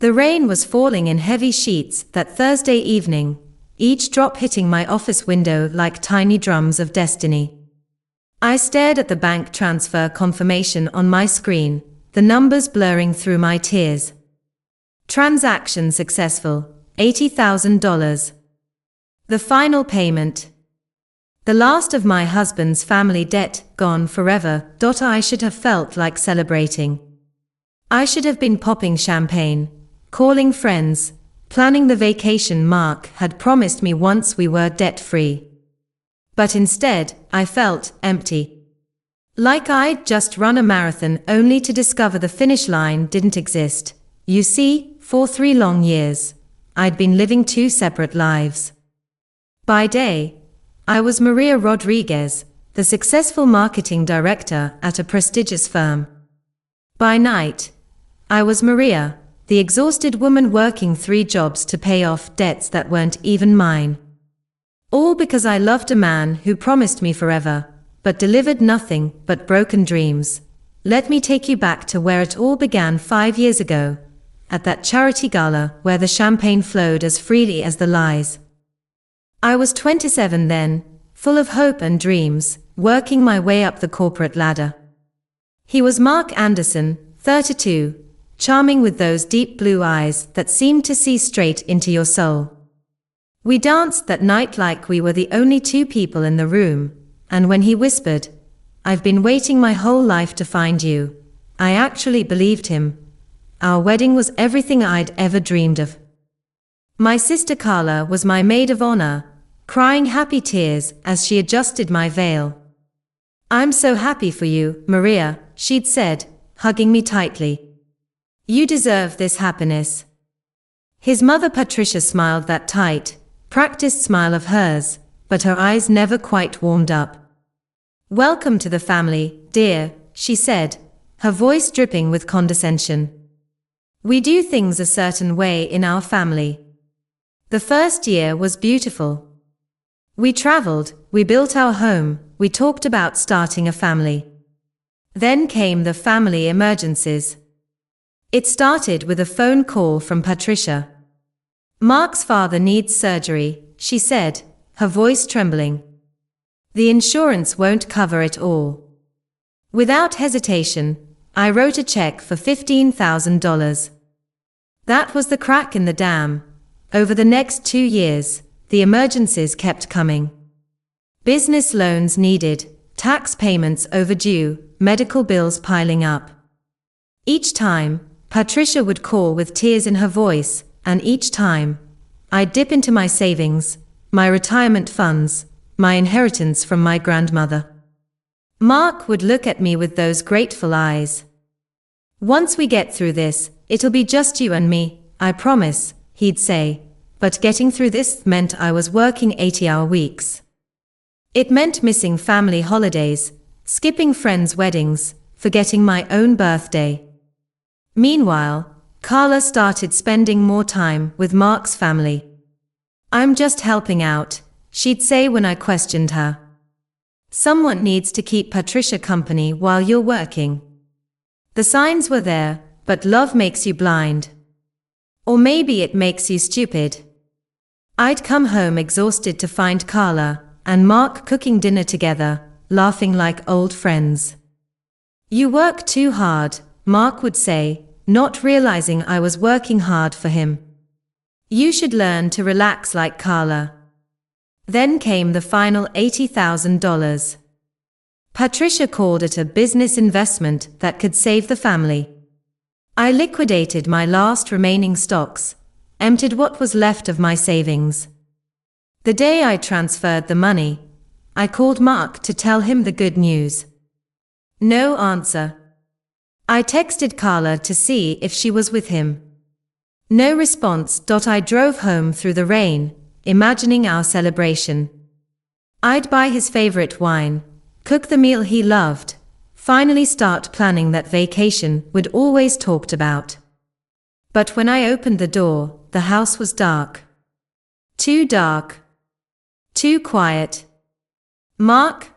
The rain was falling in heavy sheets that Thursday evening, each drop hitting my office window like tiny drums of destiny. I stared at the bank transfer confirmation on my screen, the numbers blurring through my tears. Transaction successful, $80,000. The final payment. The last of my husband's family debt gone forever. I should have felt like celebrating. I should have been popping champagne, calling friends, planning the vacation Mark had promised me once we were debt-free. But instead, I felt empty. Like I'd just run a marathon only to discover the finish line didn't exist. You see, for 3 long years, I'd been living 2 separate lives. By day, I was Maria Rodriguez, the successful marketing director at a prestigious firm. By night, I was Maria, the exhausted woman working 3 jobs to pay off debts that weren't even mine. All because I loved a man who promised me forever, but delivered nothing but broken dreams. Let me take you back to where it all began 5 years ago, at that charity gala where the champagne flowed as freely as the lies. I was 27 then, full of hope and dreams, working my way up the corporate ladder. He was Mark Anderson, 32, charming with those deep blue eyes that seemed to see straight into your soul. We danced that night like we were the only 2 people in the room, and when he whispered, "I've been waiting my whole life to find you," I actually believed him. Our wedding was everything I'd ever dreamed of. My sister Carla was my maid of honor, crying happy tears as she adjusted my veil. "I'm so happy for you, Maria," she'd said, hugging me tightly. "You deserve this happiness." His mother Patricia smiled that tight, practiced smile of hers, but her eyes never quite warmed up. "Welcome to the family, dear," she said, her voice dripping with condescension. "We do things a certain way in our family." The first year was beautiful. We traveled, we built our home, we talked about starting a family. Then came the family emergencies. It started with a phone call from Patricia. "Mark's father needs surgery," she said, her voice trembling. "The insurance won't cover it all." Without hesitation, I wrote a check for $15,000. That was the crack in the dam. Over the next 2 years, the emergencies kept coming. Business loans needed, tax payments overdue, medical bills piling up. Each time, Patricia would call with tears in her voice, and each time, I'd dip into my savings, my retirement funds, my inheritance from my grandmother. Mark would look at me with those grateful eyes. "Once we get through this, it'll be just you and me, I promise," he'd say, but getting through this meant I was working 80-hour weeks. It meant missing family holidays, skipping friends' weddings, forgetting my own birthday. Meanwhile, Carla started spending more time with Mark's family. "I'm just helping out," she'd say when I questioned her. "Someone needs to keep Patricia company while you're working." The signs were there, but love makes you blind. Or maybe it makes you stupid. I'd come home exhausted to find Carla and Mark cooking dinner together, laughing like old friends. "You work too hard," Mark would say, not realizing I was working hard for him. "You should learn to relax like Carla." Then came the final $80,000. Patricia called it a business investment that could save the family. I liquidated my last remaining stocks, emptied what was left of my savings. The day I transferred the money, I called Mark to tell him the good news. No answer. I texted Carla to see if she was with him. No response. I drove home through the rain, imagining our celebration. I'd buy his favorite wine, cook the meal he loved, finally start planning that vacation we'd always talked about. But when I opened the door, the house was dark. Too dark. Too quiet. "Mark?"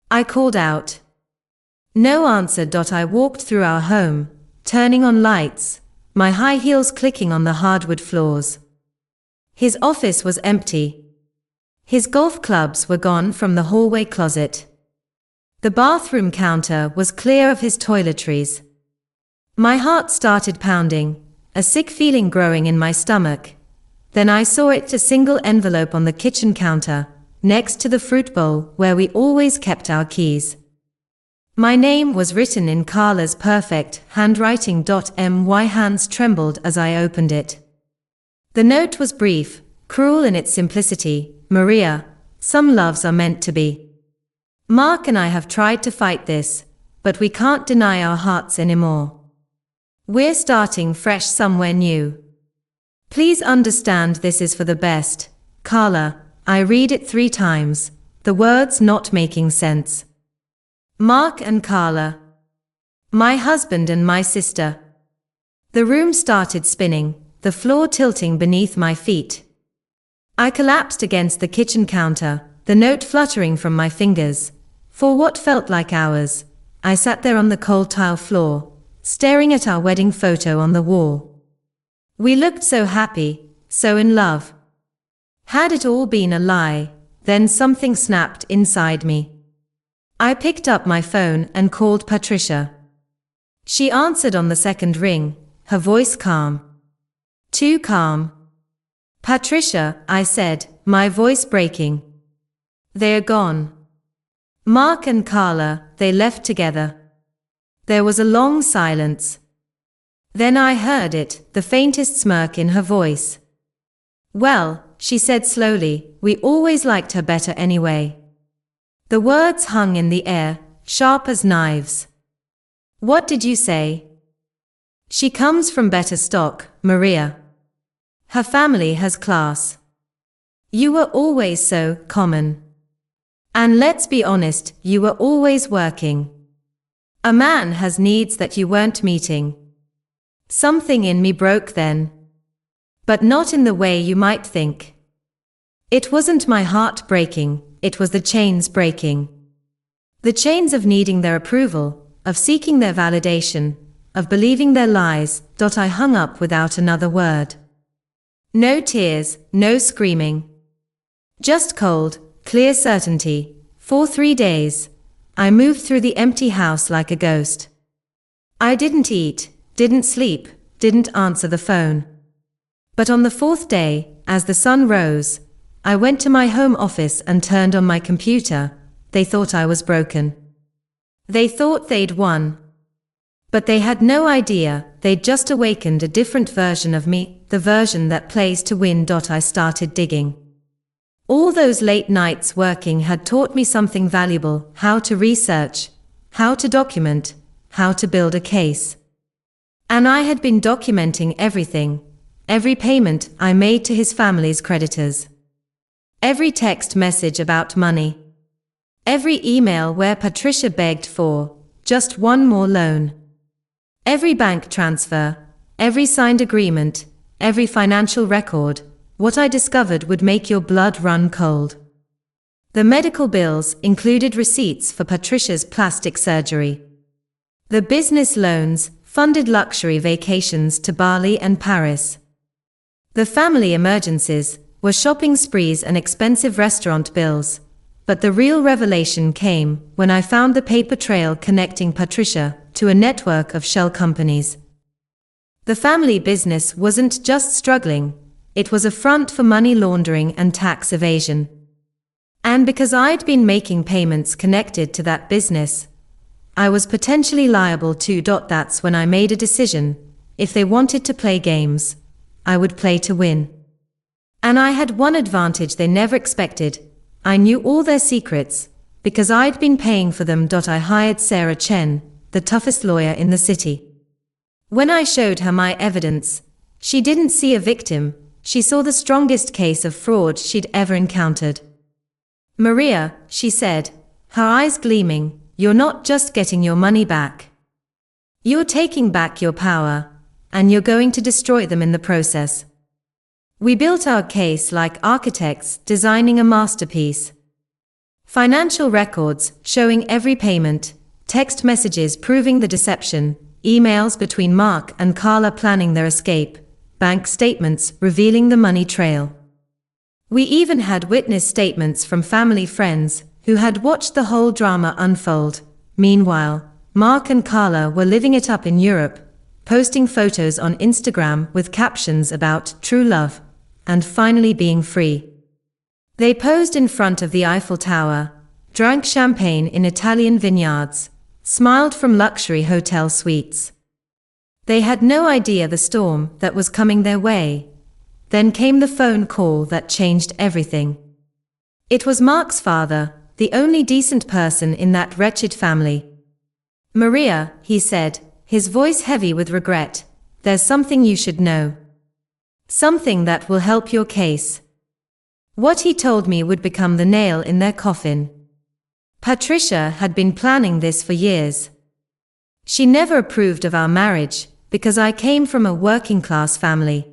I called out. No answer. I walked through our home, turning on lights, my high heels clicking on the hardwood floors. His office was empty. His golf clubs were gone from the hallway closet. The bathroom counter was clear of his toiletries. My heart started pounding, a sick feeling growing in my stomach. Then I saw it, a single envelope on the kitchen counter, next to the fruit bowl where we always kept our keys. My name was written in Carla's perfect handwriting. My hands trembled as I opened it. The note was brief, cruel in its simplicity. Maria, some loves are meant to be. Mark and I have tried to fight this, but we can't deny our hearts anymore. We're starting fresh somewhere new. Please understand this is for the best, Carla. I read it 3 times, the words not making sense. Mark and Carla. My husband and my sister. The room started spinning, the floor tilting beneath my feet. I collapsed against the kitchen counter, the note fluttering from my fingers. For what felt like hours, I sat there on the cold tile floor, staring at our wedding photo on the wall. We looked so happy, so in love. Had it all been a lie? Then something snapped inside me. I picked up my phone and called Patricia. She answered on the second ring, her voice calm. Too calm. Patricia, I said, my voice breaking. They're gone. Mark and Carla, they left together. There was a long silence. Then I heard it, the faintest smirk in her voice. Well, she said slowly, we always liked her better anyway. The words hung in the air, sharp as knives. What did you say? She comes from better stock, Maria. Her family has class. You were always so common. And let's be honest, you were always working. A man has needs that you weren't meeting. Something in me broke then. But not in the way you might think. It wasn't my heart breaking, it was the chains breaking. The chains of needing their approval, of seeking their validation, of believing their lies. I hung up without another word. No tears, no screaming. Just cold, clear certainty. For 3 days, I moved through the empty house like a ghost. I didn't eat, didn't sleep, didn't answer the phone. But on the 4th day, as the sun rose, I went to my home office and turned on my computer. They thought I was broken. They thought they'd won. But they had no idea, they'd just awakened a different version of me, the version that plays to win. I started digging. All those late nights working had taught me something valuable, how to research, how to document, how to build a case. And I had been documenting everything, every payment I made to his family's creditors. Every text message about money. Every email where Patricia begged for just one more loan. Every bank transfer, every signed agreement, every financial record. What I discovered would make your blood run cold. The medical bills included receipts for Patricia's plastic surgery. The business loans funded luxury vacations to Bali and Paris. The family emergencies were shopping sprees and expensive restaurant bills. But the real revelation came when I found the paper trail connecting Patricia to a network of shell companies. The family business wasn't just struggling, it was a front for money laundering and tax evasion. And because I'd been making payments connected to that business, I was potentially liable too. That's when I made a decision. If they wanted to play games, I would play to win. And I had one advantage they never expected. I knew all their secrets, because I'd been paying for them. I hired Sarah Chen, the toughest lawyer in the city. When I showed her my evidence, she didn't see a victim, she saw the strongest case of fraud she'd ever encountered. Maria, she said, her eyes gleaming, you're not just getting your money back. You're taking back your power, and you're going to destroy them in the process. We built our case like architects designing a masterpiece. Financial records showing every payment, text messages proving the deception, emails between Mark and Carla planning their escape, bank statements revealing the money trail. We even had witness statements from family friends who had watched the whole drama unfold. Meanwhile, Mark and Carla were living it up in Europe, posting photos on Instagram with captions about true love and finally being free. They posed in front of the Eiffel Tower, drank champagne in Italian vineyards, smiled from luxury hotel suites. They had no idea the storm that was coming their way. Then came the phone call that changed everything. It was Mark's father, the only decent person in that wretched family. "Maria," he said, his voice heavy with regret, "there's something you should know. Something that will help your case." What he told me would become the nail in their coffin. Patricia had been planning this for years. She never approved of our marriage, because I came from a working-class family.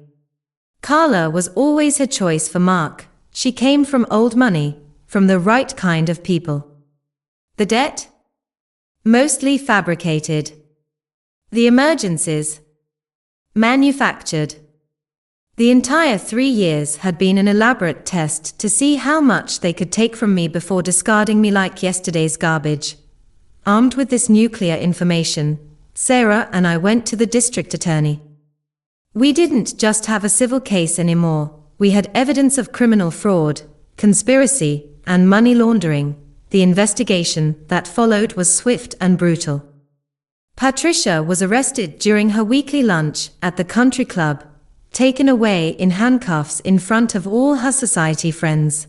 Carla was always her choice for Mark. She came from old money, from the right kind of people. The debt? Mostly fabricated. The emergencies? Manufactured. The entire 3 years had been an elaborate test to see how much they could take from me before discarding me like yesterday's garbage. Armed with this nuclear information, Sarah and I went to the district attorney. We didn't just have a civil case anymore, we had evidence of criminal fraud, conspiracy, and money laundering. The investigation that followed was swift and brutal. Patricia was arrested during her weekly lunch at the country club, taken away in handcuffs in front of all her society friends.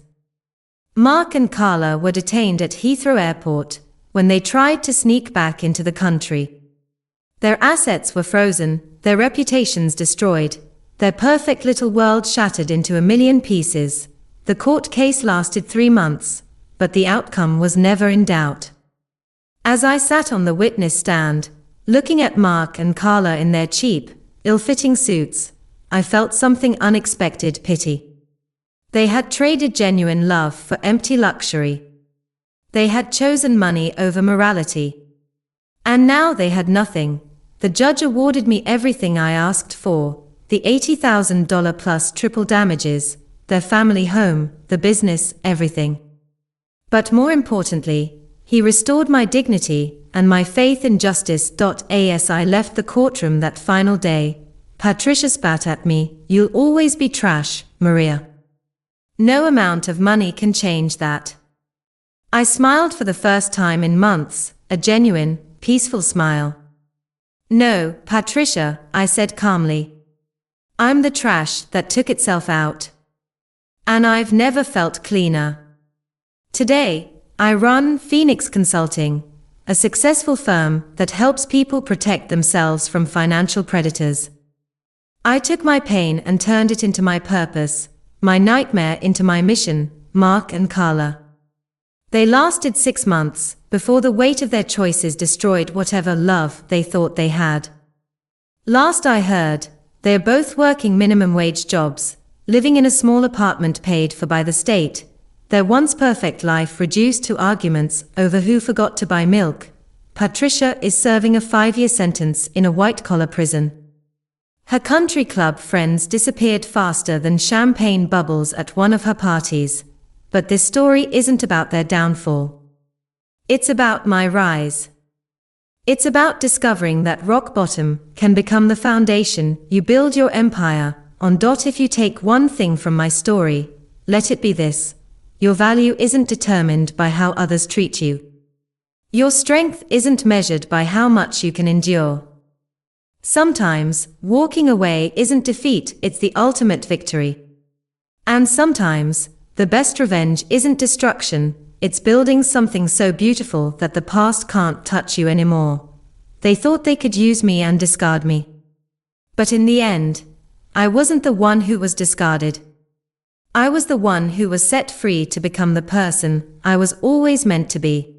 Mark and Carla were detained at Heathrow Airport when they tried to sneak back into the country. Their assets were frozen, their reputations destroyed, their perfect little world shattered into a million pieces. The court case lasted 3 months, but the outcome was never in doubt. As I sat on the witness stand, looking at Mark and Carla in their cheap, ill-fitting suits, I felt something unexpected: pity. They had traded genuine love for empty luxury. They had chosen money over morality. And now they had nothing. The judge awarded me everything I asked for, the $80,000 plus triple damages, their family home, the business, everything. But more importantly, he restored my dignity and my faith in justice. As I left the courtroom that final day, Patricia spat at me, "You'll always be trash, Maria. No amount of money can change that." I smiled for the first time in months, a genuine, peaceful smile. "No, Patricia," I said calmly. "I'm the trash that took itself out. And I've never felt cleaner. Today, I run Phoenix Consulting, a successful firm that helps people protect themselves from financial predators. I took my pain and turned it into my purpose, my nightmare into my mission." Mark and Carla. They lasted 6 months, before the weight of their choices destroyed whatever love they thought they had. Last I heard, they are both working minimum wage jobs, living in a small apartment paid for by the state, their once perfect life reduced to arguments over who forgot to buy milk. Patricia is serving a 5-year sentence in a white-collar prison. Her country club friends disappeared faster than champagne bubbles at one of her parties. But this story isn't about their downfall. It's about my rise. It's about discovering that rock bottom can become the foundation you build your empire on. If you take one thing from my story, let it be this: your value isn't determined by how others treat you. Your strength isn't measured by how much you can endure. Sometimes, walking away isn't defeat, it's the ultimate victory. And sometimes, the best revenge isn't destruction, it's building something so beautiful that the past can't touch you anymore. They thought they could use me and discard me. But in the end, I wasn't the one who was discarded. I was the one who was set free to become the person I was always meant to be.